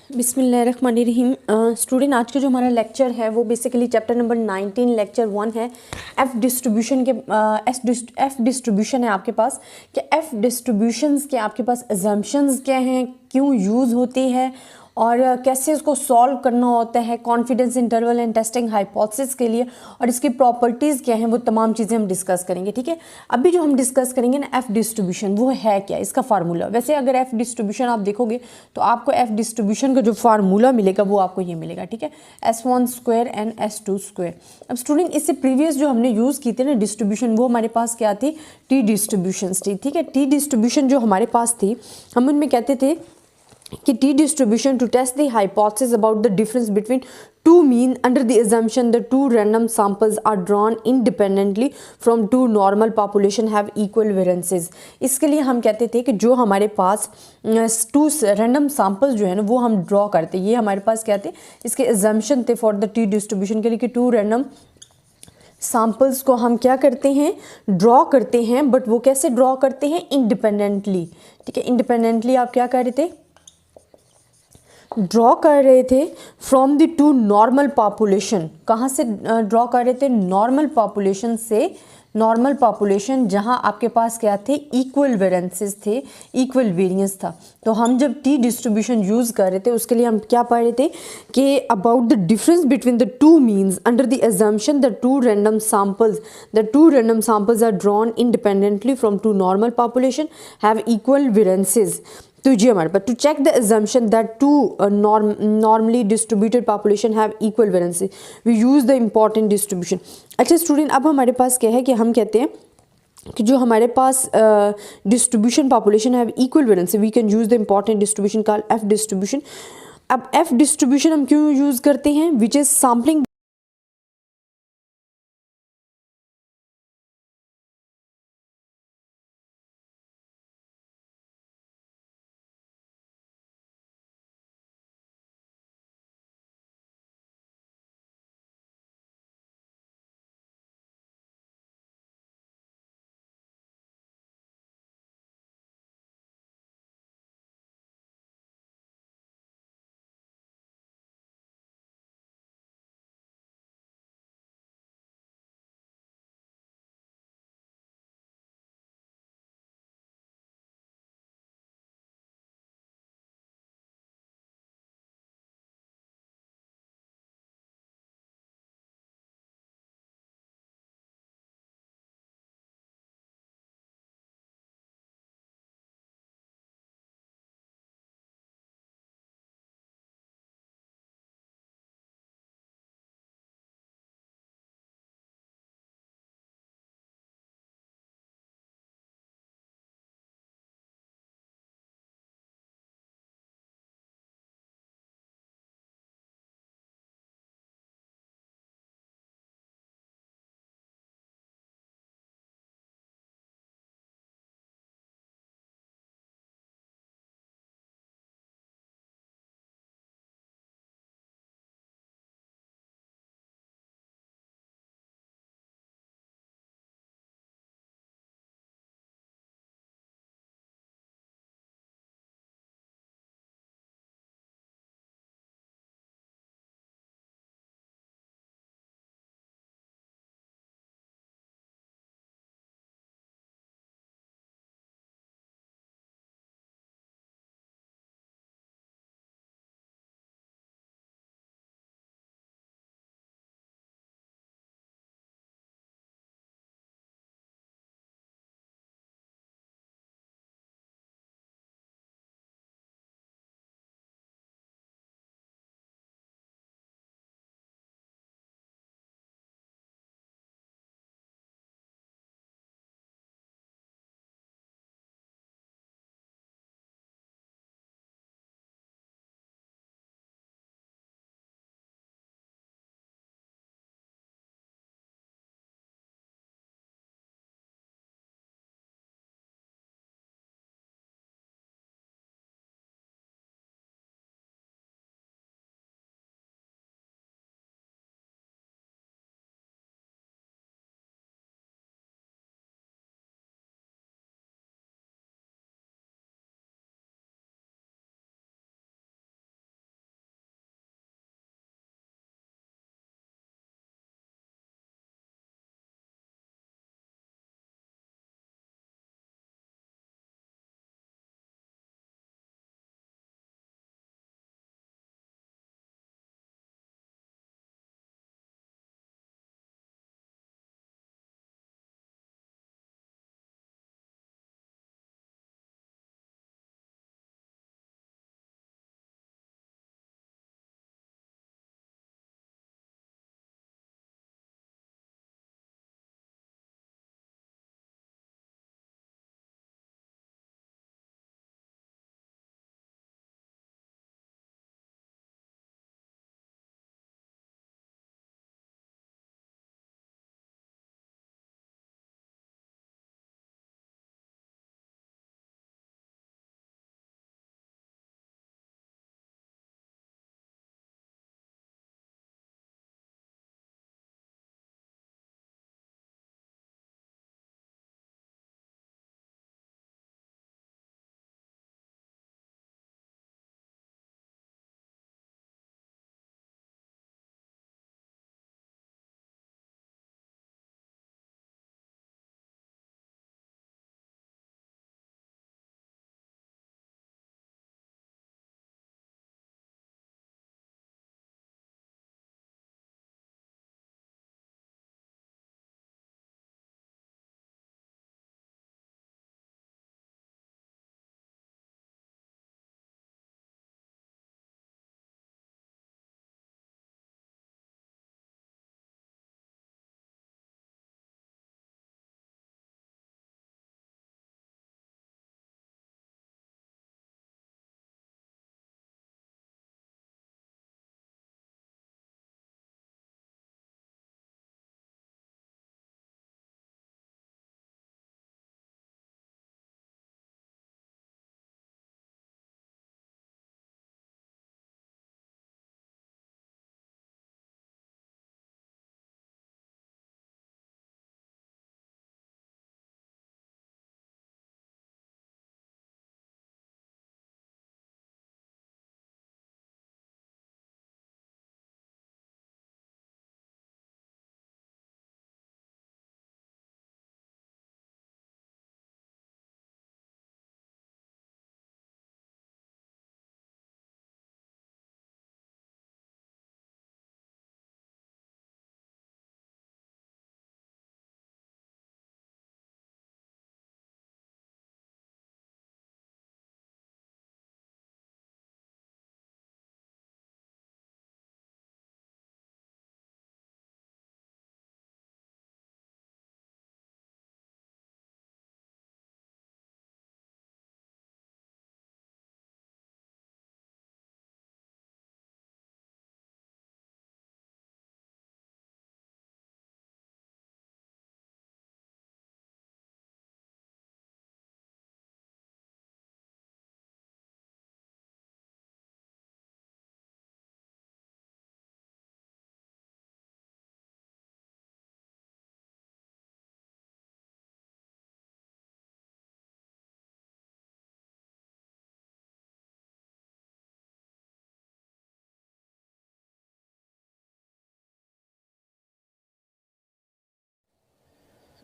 बिस्मिल्लाहिर्रहमानिर्रहीम। स्टूडेंट, आज का जो हमारा लेक्चर है वो बेसिकली चैप्टर नंबर 19 लेक्चर 1 है। एफ डिस्ट्रीब्यूशन के एफ डिस्ट्रीब्यूशन है आपके पास कि एफ डिस्ट्रीब्यूशंस के आपके पास अजम्पशंस क्या हैं, क्यों यूज़ होती है और कैसे उसको सॉल्व करना होता है confidence interval and testing hypothesis के लिए, और इसकी प्रॉपर्टीज़ क्या हैं, वो तमाम चीज़ें हम डिस्कस करेंगे। ठीक है, अभी जो हम डिस्कस करेंगे ना एफ डिस्ट्रीब्यूशन, वो है क्या, इसका फार्मूला। वैसे अगर एफ डिस्ट्रीब्यूशन आप देखोगे तो आपको एफ डिस्ट्रीब्यूशन का जो फार्मूला मिलेगा वो आपको ये मिलेगा। ठीक है, S1 square and S2 square. अब स्टूडेंट, इससे प्रीवियस जो हमने यूज़ की थी ना डिस्ट्रीब्यूशन, वो हमारे पास क्या थी, टी डिस्ट्रीब्यूशन थी। ठीक है, टी डिस्ट्रीब्यूशन जो हमारे पास थी, हम उनमें कहते थे कि t distribution to test the hypothesis about the difference between two mean under the assumption that two random samples are drawn independently from two normal population have equal variances। इसके लिए हम कहते थे कि जो हमारे पास टू रैंडम सैंपल्स जो है ना वो हम ड्रॉ करते, ये हमारे पास क्या थे, इसके assumption थे फॉर द टी डिस्ट्रीब्यूशन के लिए कि टू रैंडम सैंपल्स को हम क्या करते हैं, ड्रॉ करते हैं। बट वो कैसे ड्रॉ करते हैं, इंडिपेंडेंटली। ठीक है, इंडिपेंडेंटली आप क्या कर रहे थे, ड्रॉ कर रहे थे from the two normal population. कहाँ से ड्रॉ कर रहे थे, नॉर्मल पॉपुलेशन से। नॉर्मल पॉपुलेशन जहाँ आपके पास क्या थे, इक्वल वेरिएंसेस थे, इक्वल वेरिएंस था। तो हम जब टी डिस्ट्रीब्यूशन यूज़ कर रहे थे उसके लिए हम क्या पढ़ रहे थे कि about the difference between the two means under the assumption the two random samples are drawn independently from two normal population have equal variances. तो जी हमारे पास to check the assumption that two normally distributed population have equal variance we use the important distribution। अच्छा student, अब हमारे पास क्या है कि हम कहते हैं कि जो हमारे पास डिस्ट्रीब्यूशन पॉपुलेशन है equal variance, we can use the important distribution called F distribution. अब एफ डिस्ट्रीब्यूशन हम क्यों यूज़ करते हैं, विच इज़ सैम्पलिंग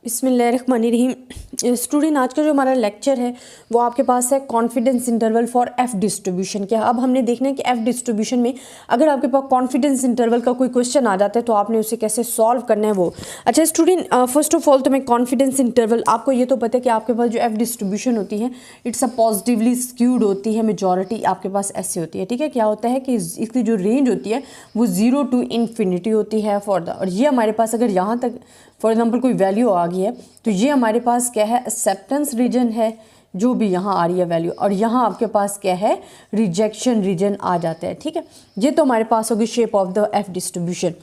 बिस्मिल्लाहिर्रहमानिर्रहीम। स्टूडेंट, आज का जो हमारा लेक्चर है वो आपके पास है confidence interval for F distribution क्या। अब हमने देखना है कि एफ डिस्ट्रीब्यूशन में अगर आपके पास कॉन्फिडेंस इंटरवल का कोई क्वेश्चन आ जाता है तो आपने उसे कैसे सॉल्व करना है वो। अच्छा स्टूडेंट, फर्स्ट ऑफ ऑल तो मैं कॉन्फिडेंस इंटरवल, आपको ये तो पता है कि आपके पास जो एफ डिस्ट्रीब्यूशन होती है इट्स अ पॉजिटिवली स्क्यूड होती है, मेजॉरिटी आपके पास ऐसे होती है। ठीक है, क्या होता है कि इसकी जो रेंज होती है वो 0 to इन्फिनिटी होती है फॉर द, और ये हमारे पास अगर यहाँ तक फॉर एग्जांपल कोई वैल्यू आ गई है तो ये हमारे पास क्या है, एक्सेप्टेंस रीजन है जो भी यहाँ आ रही है वैल्यू, और यहाँ आपके पास क्या है, रिजेक्शन रीजन आ जाता है। ठीक है, ये तो हमारे पास होगी shape of the F distribution.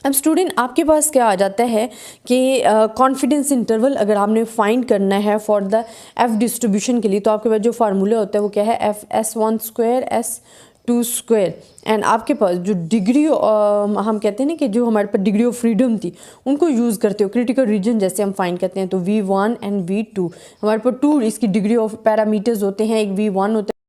अब स्टूडेंट आपके पास क्या आ जाता है कि कॉन्फिडेंस इंटरवल अगर आपने फाइंड करना है फॉर द एफ डिस्ट्रीब्यूशन के लिए तो आपके पास जो फार्मूला होता है वो क्या है, F S one square S two square, and आपके पास जो डिग्री हम कहते हैं ना कि जो हमारे पास डिग्री ऑफ फ्रीडम थी उनको यूज़ करते हो क्रिटिकल रीजन जैसे हम फाइंड करते हैं तो V1 एंड V2, हमारे पास टू इसकी डिग्री ऑफ पैरामीटर्स होते हैं, एक V1 होता है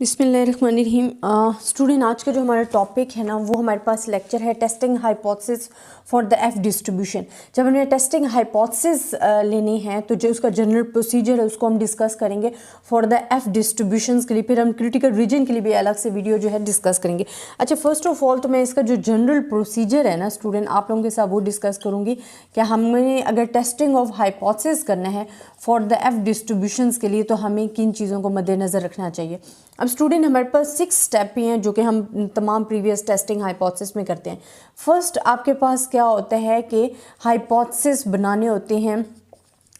बिस्मिल्लाहिर्रहमानिर्रहीम। स्टूडेंट, आज का जो हमारा टॉपिक है ना वो हमारे पास लेक्चर है testing hypothesis for the F distribution. जब हमें टेस्टिंग हाइपोथेसिस लेनी है तो जो उसका जनरल प्रोसीजर है उसको हम डिस्कस करेंगे फॉर द एफ डिस्ट्रीब्यूशंस के लिए। फिर हम क्रिटिकल रीजन के लिए भी अलग से वीडियो जो है डिस्कस करेंगे। अच्छा, फर्स्ट ऑफ ऑल तो मैं इसका जो जनरल प्रोसीजर है ना स्टूडेंट आप लोगों के साथ वो डिस्कस करूँगी कि हमें अगर टेस्टिंग ऑफ हाइपोथेसिस करना है फॉर द एफ डिस्ट्रीब्यूशंस के लिए तो हमें किन चीज़ों को मद्देनज़र रखना चाहिए। अब स्टूडेंट, हमारे पास 6 स्टेप ही हैं जो कि हम तमाम प्रीवियस टेस्टिंग हाइपोथेसिस में करते हैं। फर्स्ट, आपके पास क्या होता है कि हाइपोथेसिस बनाने होते हैं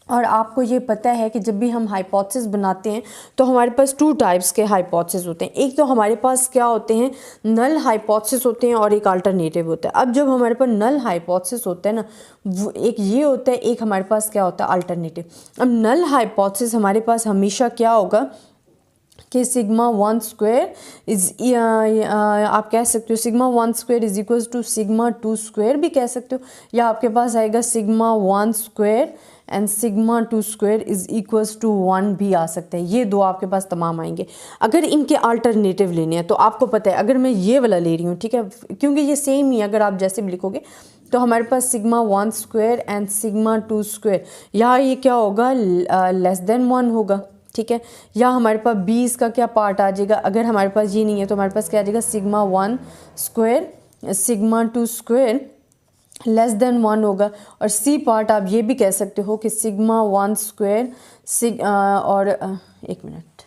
और आपको ये पता है कि जब भी हम हाइपोथेसिस बनाते हैं तो हमारे पास 2 टाइप्स के हाइपोथेसिस होते हैं। एक तो हमारे पास क्या होते हैं, नल हाइपोथेसिस होते हैं और एक अल्टरनेटिव होता है। अब जब हमारे पास नल हाइपोथेसिस होता है ना, वो एक ये होता है, एक हमारे पास क्या होता है, अल्टरनेटिव। अब नल हाइपोथेसिस हमारे पास हमेशा क्या होगा कि सिग्मा 1 स्क्वायर इज आप कह सकते हो sigma 1 square is equal to sigma 2 square भी कह सकते हो, या आपके पास आएगा sigma 1 square and sigma 2 square is equals to 1 भी आ सकता है। ये दो आपके पास तमाम आएंगे। अगर इनके अल्टरनेटिव लेने हैं तो आपको पता है, अगर मैं ये वाला ले रही हूँ, ठीक है, क्योंकि ये सेम ही अगर आप जैसे भी लिखोगे तो हमारे पास sigma 1 square and sigma 2 square, यहाँ ये क्या होगा, लेस देन 1 होगा, ठीक है। या हमारे पास 20 का क्या पार्ट आ जाएगा, अगर हमारे पास ये नहीं है तो हमारे पास क्या आ जाएगा, sigma 1 square sigma 2 square less than 1 होगा। और सी पार्ट आप ये भी कह सकते हो कि सिग्मा 1 स्क्वायर एक मिनट,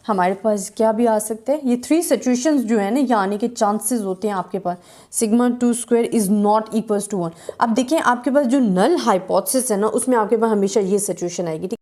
हमारे पास क्या भी आ सकते हैं, ये 3 सिचुएशंस जो है ना, ये आने के चांसेस होते हैं आपके पास। Sigma 2 square is not equals to 1। अब देखें आपके पास जो नल हाइपोथेसिस है ना उसमें आपके पास हमेशा ये सिचुएशन आएगी, ठीक।